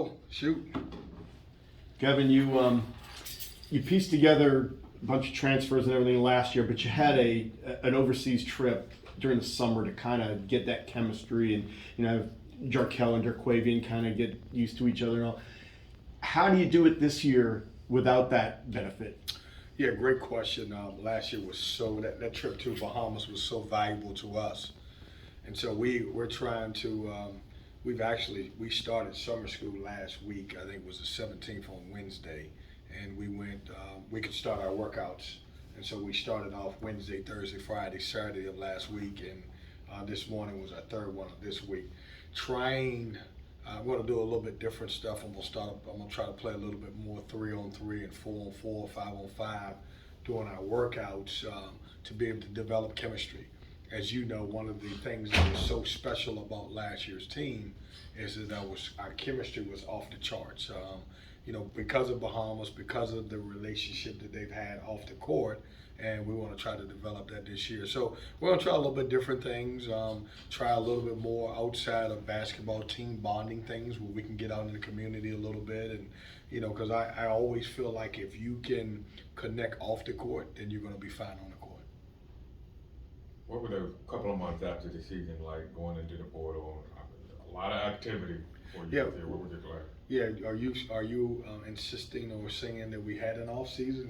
Oh, shoot. Kevin, you pieced together a bunch of transfers and everything last year, but you had an overseas trip during the summer to kind of get that chemistry and Jarkel and Derquavian kind of get used to each other and all. How do you do it this year without that benefit? Yeah, great question. Last year was that trip to Bahamas was so valuable to us, and so we're trying to. We started summer school last week. I think it was the 17th on Wednesday, and we went. We could start our workouts, and so we started off Wednesday, Thursday, Friday, Saturday of last week, and this morning was our third one of this week. Trying. I'm going to do a little bit different stuff. I'm going to try to play a little bit more 3-on-3 and 4-on-4, 5-on-5 during our workouts to be able to develop chemistry. As you know, one of the things that was so special about last year's team is that our chemistry was off the charts. Because of Bahamas, because of the relationship that they've had off the court, and we want to try to develop that this year. So we're going to try a little bit different things, try a little bit more outside of basketball team bonding things where we can get out in the community a little bit. And, because I always feel like if you can connect off the court, then you're going to be fine on the court. What were the couple of months after the season like going into the portal? A lot of activity for you here. What was it like? Yeah, are you insisting or saying that we had an off season?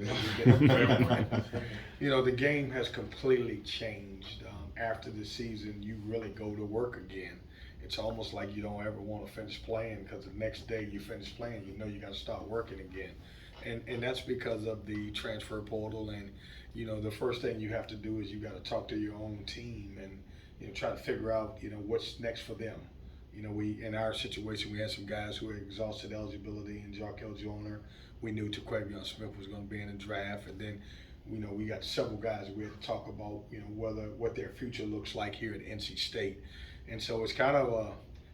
The game has completely changed. After the season, you really go to work again. It's almost like you don't ever want to finish playing because the next day you finish playing, you got to start working again. And that's because of the transfer portal. And, the first thing you have to do is you got to talk to your own team and, try to figure out, what's next for them. In our situation, we had some guys who had exhausted eligibility, and Jarkel Joyner. We knew Derquavian Smith was going to be in the draft, and then, we got several guys we had to talk about, what their future looks like here at NC State, and so it's kind of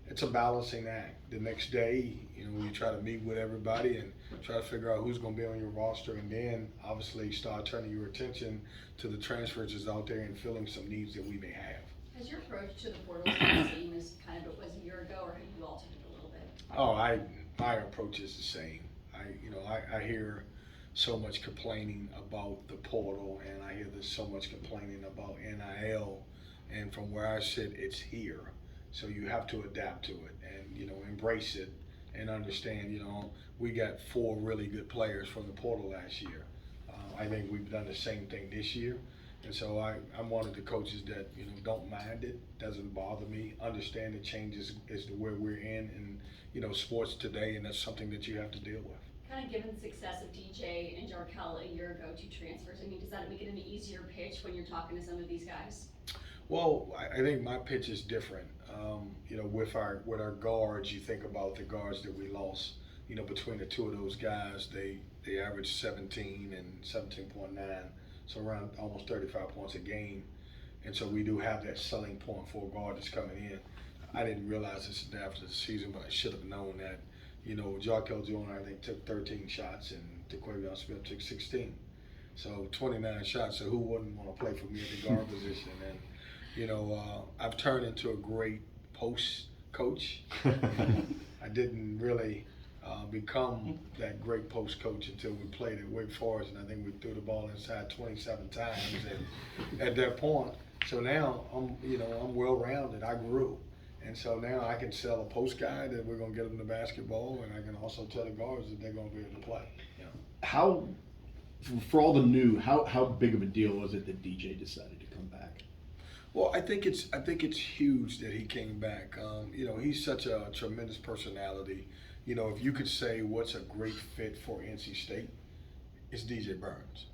it's a balancing act. The next day, you try to meet with everybody and try to figure out who's going to be on your roster, and then obviously start turning your attention to the transfers that's out there and filling some needs that we may have. Has your approach to the portal been the same as kind of it was a year ago, or have you altered it a little bit? Oh, my approach is the same. I hear so much complaining about the portal, and I hear there's so much complaining about NIL, and from where I sit, it's here. So you have to adapt to it and, embrace it and understand, we got 4 really good players from the portal last year. I think we've done the same thing this year. And so I'm one of the coaches that, don't mind it, doesn't bother me, understand the changes as to where we're in, sports today, and that's something that you have to deal with. Kind of given the success of DJ and Jarkel a year ago, 2 transfers, does that make it an easier pitch when you're talking to some of these guys? Well, I think my pitch is different. With our guards, you think about the guards that we lost. Between the 2 of those guys, they averaged 17 and 17.9, so around almost 35 points a game. And so we do have that selling point for a guard that's coming in. I didn't realize this after the season, but I should have known that. Jarkel Joyner, I think, took 13 shots, and Derquavian Smith took 16. So 29 shots. So who wouldn't want to play for me at the guard position? And I've turned into a great post coach. I didn't really become that great post coach until we played at Wake Forest, and I think we threw the ball inside 27 times at that point. So now I'm well-rounded. I grew. And so now I can sell a post guy that we're going to get them the basketball, and I can also tell the guards that they're going to be able to play. How, for all the new, how big of a deal was it that DJ decided to come back? Well, I think it's huge that he came back. He's such a tremendous personality. If you could say what's a great fit for NC State, it's DJ Burns.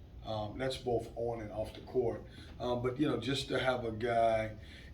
That's both on and off the court. But just to have a guy,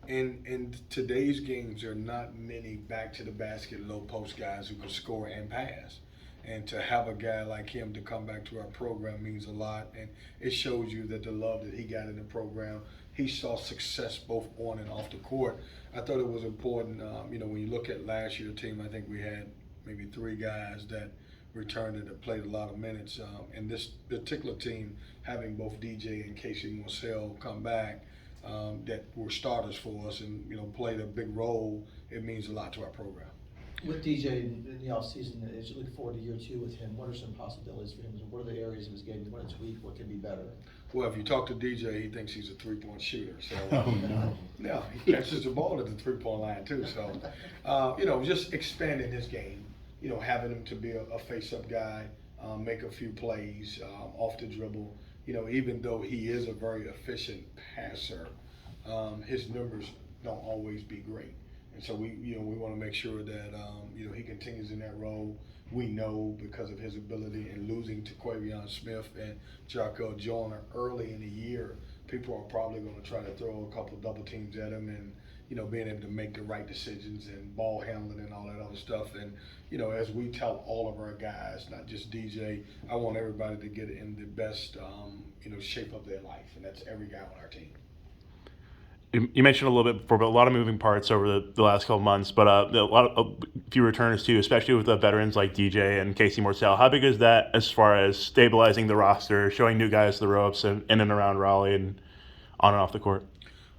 in today's games, there are not many back to the basket, low post guys who can score and pass. And to have a guy like him to come back to our program means a lot, and it shows you that the love that he got in the program. He saw success both on and off the court. I thought it was important, when you look at last year's team, I think we had maybe 3 guys that returned and have played a lot of minutes. And this particular team, having both DJ and Casey Marcel come back, that were starters for us and played a big role, it means a lot to our program. With DJ in the offseason, as you look forward to year 2 with him, what are some possibilities for him? What are the areas of his game you want to tweak? What can be better? Well, if you talk to DJ, he thinks he's a three-point shooter. So, Oh, no. yeah, he catches the ball at the three-point line too. So, just expanding his game. Having him to be a face-up guy, make a few plays off the dribble. Even though he is a very efficient passer, his numbers don't always be great. And so we want to make sure that he continues in that role. We know because of his ability in losing to Quavion Smith and Jarkel Joyner early in the year, people are probably going to try to throw a couple double teams at him and being able to make the right decisions and ball handling and all that other stuff. And as we tell all of our guys, not just DJ, I want everybody to get in the best shape of their life, and that's every guy on our team. You mentioned a little bit before, but a lot of moving parts over the last couple of months, but a few returners too, especially with the veterans like DJ and Casey Morsell. How big is that as far as stabilizing the roster, showing new guys the ropes and in and around Raleigh and on and off the court?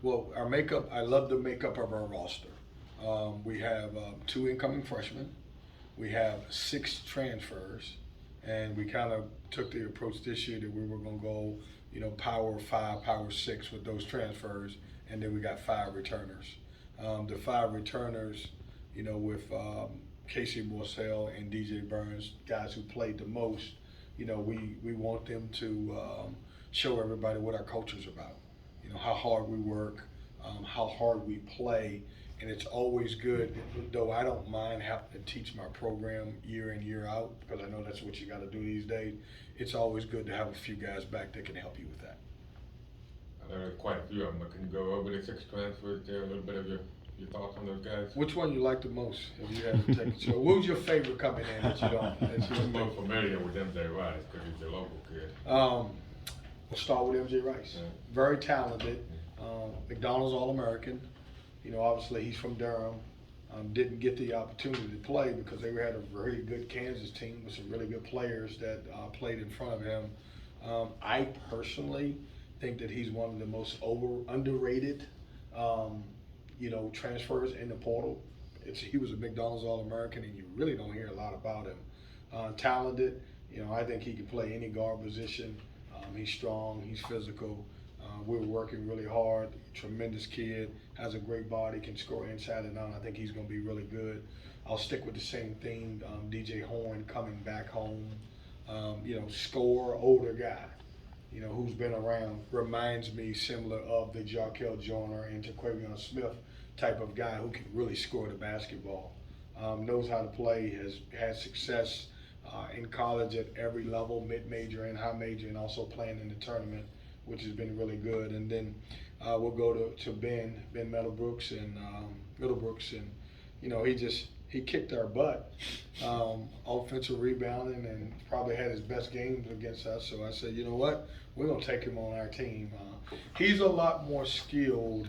Well, our makeup, I love the makeup of our roster. We have 2 incoming freshmen. We have 6 transfers, and we kind of took the approach this year that we were going to go, power 5, power 6 with those transfers. And then we got 5 returners. The 5 returners, with Casey Morsell and DJ Burns, guys who played the most, we want them to show everybody what our culture's about. How hard we work, how hard we play. And it's always good, though I don't mind having to teach my program year in, year out, because I know that's what you got to do these days. It's always good to have a few guys back that can help you with that. There are quite a few of them. Can you go over the 6 transfers there, a little bit of your thoughts on those guys? Which one you like the most, if you had to take it? So, what was your favorite coming in that you don't? I'm more familiar with MJ Rice because he's your local kid. We'll start with MJ Rice. Yeah. Very talented. McDonald's All-American. Obviously he's from Durham. Didn't get the opportunity to play because they had a very good Kansas team with some really good players that played in front of him. I personally think that he's one of the most underrated, transfers in the portal. He was a McDonald's All-American, and you really don't hear a lot about him. Talented, I think he can play any guard position. He's strong, he's physical. We're working really hard. Tremendous kid, has a great body, can score inside and out. I think he's going to be really good. I'll stick with the same theme. DJ Horn coming back home. Score, older guy. Who's been around, reminds me similar of the Jarkel Joyner and Quavion Smith type of guy who can really score the basketball. Knows how to play, has had success in college at every level, mid-major and high major, and also playing in the tournament, which has been really good. And then we'll go to Ben Middlebrooks, and he kicked our butt, offensive rebounding, and probably had his best games against us. So I said, you know what, we're gonna take him on our team. He's a lot more skilled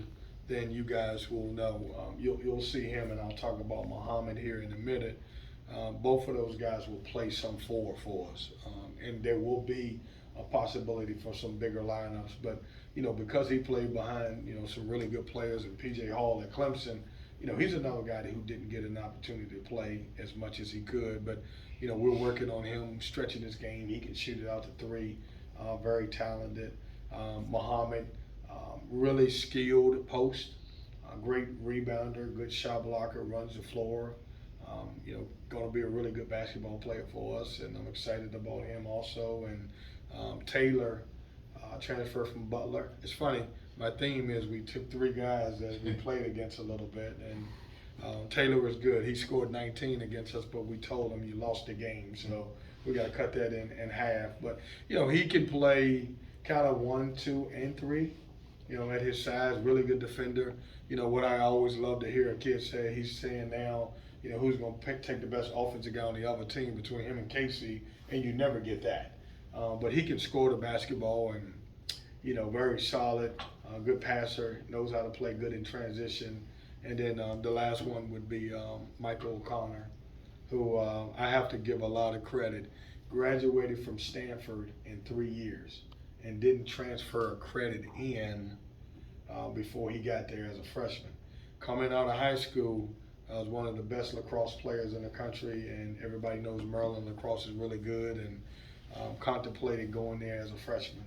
than you guys will know. You'll see him, and I'll talk about Muhammad here in a minute. Both of those guys will play some forward for us, and there will be a possibility for some bigger lineups. But because he played behind some really good players, and PJ Hall at Clemson, he's another guy who didn't get an opportunity to play as much as he could. But we're working on him stretching his game. He can shoot it out to 3. Very talented. Muhammad, really skilled post. Great rebounder, good shot blocker, runs the floor. Going to be a really good basketball player for us, and I'm excited about him also. And Taylor, transfer from Butler. It's funny, my theme is we took 3 guys that we played against a little bit, and Taylor was good. He scored 19 against us, but we told him you lost the game, so we got to cut that in half. But he can play kind of 1, 2, and 3. At his size, really good defender. What I always love to hear a kid say, he's saying now, who's going to take the best offensive guy on the other team between him and Casey, and you never get that. But he can score the basketball, and very solid, good passer, knows how to play good in transition. And then the last one would be Michael O'Connor, who I have to give a lot of credit. Graduated from Stanford in 3 years and didn't transfer a credit in before he got there as a freshman. Coming out of high school, was one of the best lacrosse players in the country, and everybody knows Maryland lacrosse is really good, and contemplated going there as a freshman.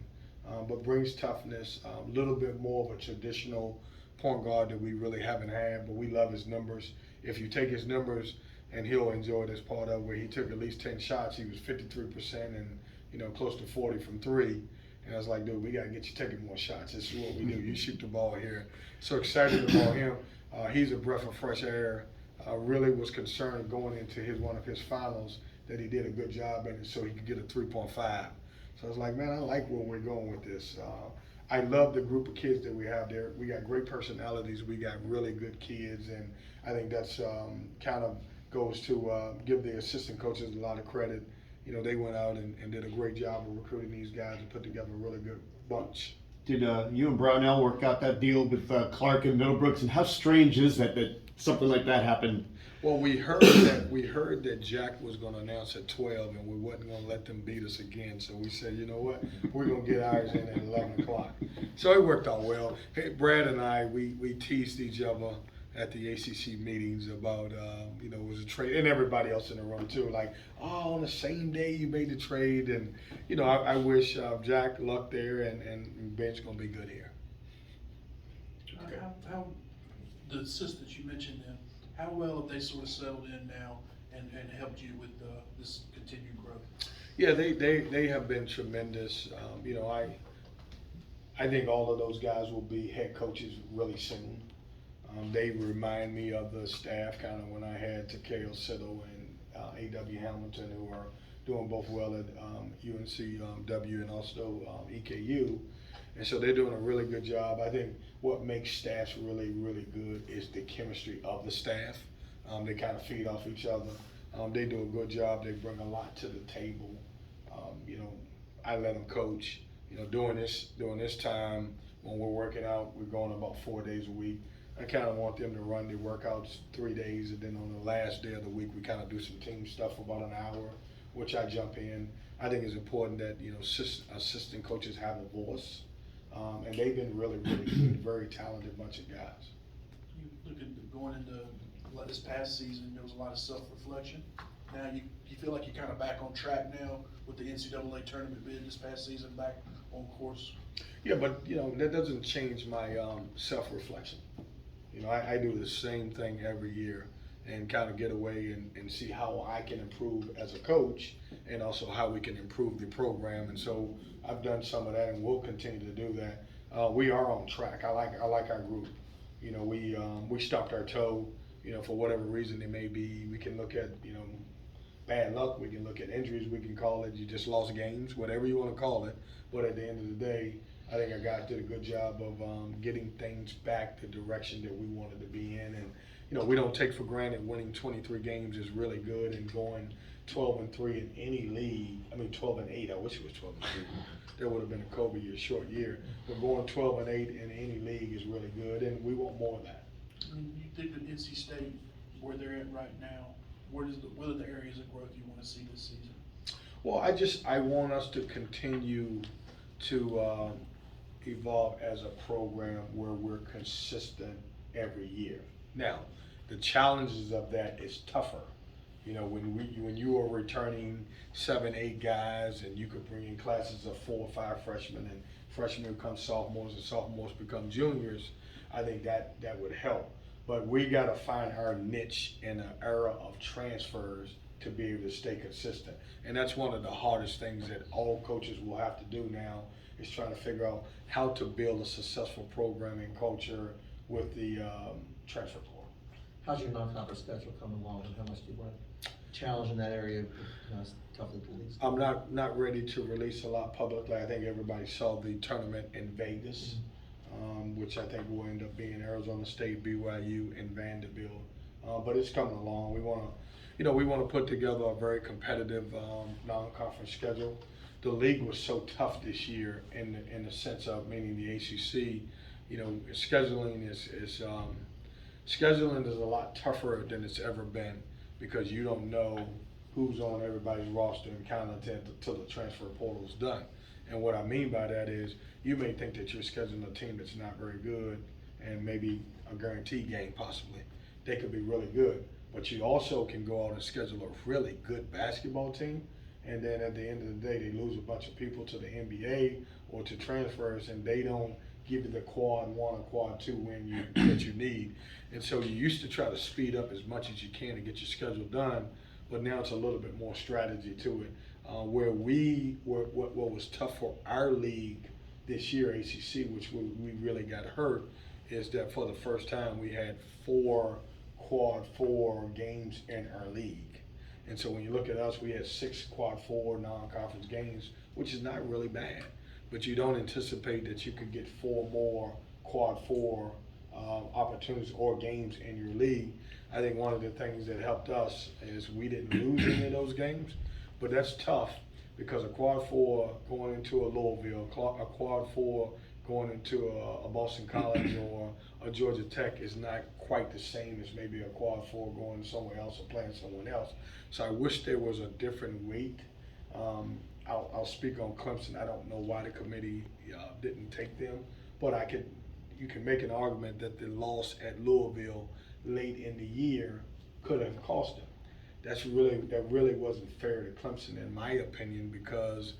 But brings toughness, a little bit more of a traditional point guard that we really haven't had, but we love his numbers. If you take his numbers, and he'll enjoy this part of where he took at least 10 shots, he was 53% and close to 40 from three. And I was like, dude, we gotta get you taking more shots. This is what we do. You shoot the ball here. So excited about him. He's a breath of fresh air. Really was concerned going into one of his finals that he did a good job in it so he could get a 3.5. So I was like, man, I like where we're going with this. I love the group of kids that we have there. We got great personalities. We got really good kids, and I think that's kind of goes to give the assistant coaches a lot of credit. They went out and did a great job of recruiting these guys and put together a really good bunch. Did you and Brownell work out that deal with Clark and Middlebrooks? And how strange is that something like that happened? Well, we heard that Jack was going to announce at 12, and we wasn't going to let them beat us again. So we said, you know what, we're going to get ours in at 11 o'clock. So it worked out well. Hey, Brad and I, we teased each other at the ACC meetings about, it was a trade, and everybody else in the room too, like, oh, on the same day you made the trade. And, I wish Jack luck there, and Ben's going to be good here. Okay. How the assistants you mentioned them, how well have they sort of settled in now and helped you with this continued growth? Yeah, they have been tremendous. I think all of those guys will be head coaches really soon. They remind me of the staff kind of when I had Takeo Sittle and A.W. Hamilton, who are doing both well at UNCW and also EKU. And so they're doing a really good job. I think what makes staffs really, really good is the chemistry of the staff. They kind of feed off each other. They do a good job. They bring a lot to the table. I let them coach. During this time when we're working out, we're going about 4 days a week. I kind of want them to run their workouts 3 days, and then on the last day of the week, we kind of do some team stuff for about an hour, which I jump in. I think it's important that assistant coaches have a voice, and they've been really, really good, very talented bunch of guys. You look at going into this past season, there was a lot of self-reflection. Now you feel like you're kind of back on track now with the NCAA tournament bid this past season, back on course. Yeah, but that doesn't change my self-reflection. I do the same thing every year and kind of get away and see how I can improve as a coach, and also how we can improve the program. And so I've done some of that, and we'll continue to do that. We are on track. I like our group. We stubbed our toe. For whatever reason it may be. We can look at bad luck. We can look at injuries. We can call it you just lost games, whatever you want to call it. But at the end of the day, I think our guys did a good job of getting things back the direction that we wanted to be in. And, we don't take for granted winning 23 games is really good, and going 12-3 in any league. 12-8. I wish it was 12-3. That would have been a Kobe year, short year. But going 12-8 in any league is really good, and we want more of that. You think that NC State, where they're at right now, what are the areas of growth you want to see this season? Well, I want us to continue to evolve as a program where we're consistent every year. Now, the challenges of that is tougher. When you are returning 7-8 guys, and you could bring in classes of 4 or 5 freshmen, and freshmen become sophomores and sophomores become juniors, I think that would help. But we got to find our niche in an era of transfers to be able to stay consistent. And that's one of the hardest things that all coaches will have to do now, is trying to figure out how to build a successful programming culture with the transfer portal. How's your non-conference schedule coming along, and how much do you want to challenge in that area? It's tough to release. I'm not ready to release a lot publicly. I think everybody saw the tournament in Vegas, which I think will end up being Arizona State, BYU, and Vanderbilt. But it's coming along. We want to put together a very competitive non-conference schedule. The league was so tough this year in the sense of, meaning the ACC. Scheduling is a lot tougher than it's ever been, because you don't know who's on everybody's roster and kind of until the transfer portal is done. And what I mean by that is, you may think that you're scheduling a team that's not very good, and maybe a guaranteed game possibly. they could be really good. But you also can go out and schedule a really good basketball team, and then at the end of the day, they lose a bunch of people to the NBA or to transfers, and they don't give you the quad 1 or quad 2 win that you need. And so you used to try to speed up as much as you can to get your schedule done, but now it's a little bit more strategy to it. Where what was tough for our league this year, ACC, which we really got hurt, is that for the first time we had 4 quad 4 games in our league. And so when you look at us, we had 6 quad 4 non-conference games, which is not really bad. But you don't anticipate that you could get 4 more quad 4 opportunities or games in your league. I think one of the things that helped us is we didn't lose any of those games, but that's tough because a quad 4 going into a Louisville, a quad 4 going into a Boston College or a Georgia Tech is not quite the same as maybe a quad 4 going somewhere else or playing someone else. So I wish there was a different weight. I'll speak on Clemson. I don't know why the committee didn't take them, but you can make an argument that the loss at Louisville late in the year could have cost them. That really wasn't fair to Clemson, in my opinion, because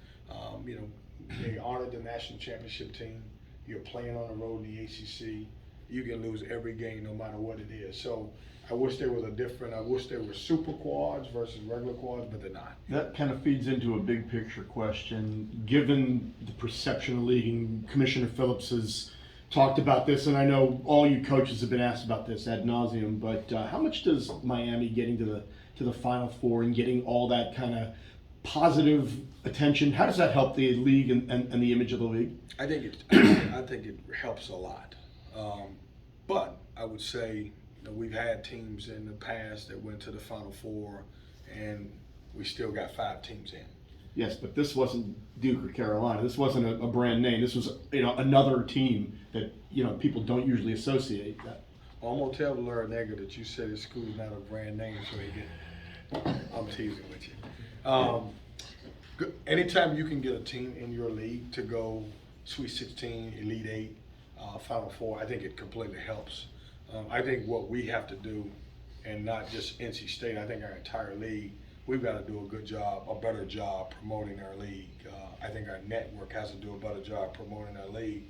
they honored the national championship team. You're playing on the road in the ACC. You can lose every game no matter what it is. So I wish there were super quads versus regular quads, but they're not. That kind of feeds into a big picture question. Given the perception of the league, and Commissioner Phillips has talked about this, and I know all you coaches have been asked about this ad nauseum, but how much does Miami getting to the Final Four and getting all that kind of positive attention, how does that help the league and the image of the league? I think it helps a lot. But I would say we've had teams in the past that went to the Final Four, and we still got 5 teams in. Yes, but this wasn't Duke or Carolina. This wasn't a brand name. This was another team that people don't usually associate that. I'm gonna tell Larinaga that you said his school's not a brand name, so he get. I'm teasing with you. Anytime you can get a team in your league to go Sweet 16, Elite 8, Final Four, I think it completely helps. I think what we have to do, and not just NC State, I think our entire league, we've got to do a better job promoting our league. I think our network has to do a better job promoting our league.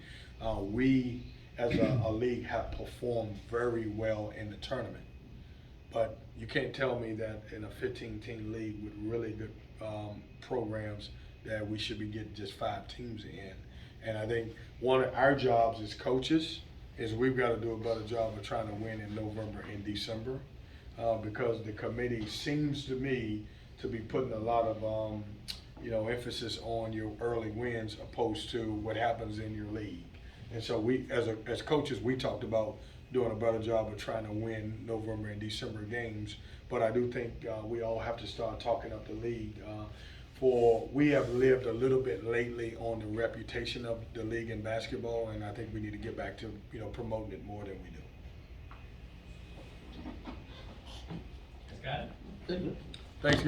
We, as a league, have performed very well in the tournament. But you can't tell me that in a 15-team league with really good programs that we should be getting just 5 teams in. And I think one of our jobs as coaches is we've got to do a better job of trying to win in November and December because the committee seems to me to be putting a lot of emphasis on your early wins opposed to what happens in your league. And so we, as coaches, we talked about doing a better job of trying to win November and December games. But I do think we all have to start talking up the league. We have lived a little bit lately on the reputation of the league in basketball, and I think we need to get back to promoting it more than we do. Got it? Thanks, guys.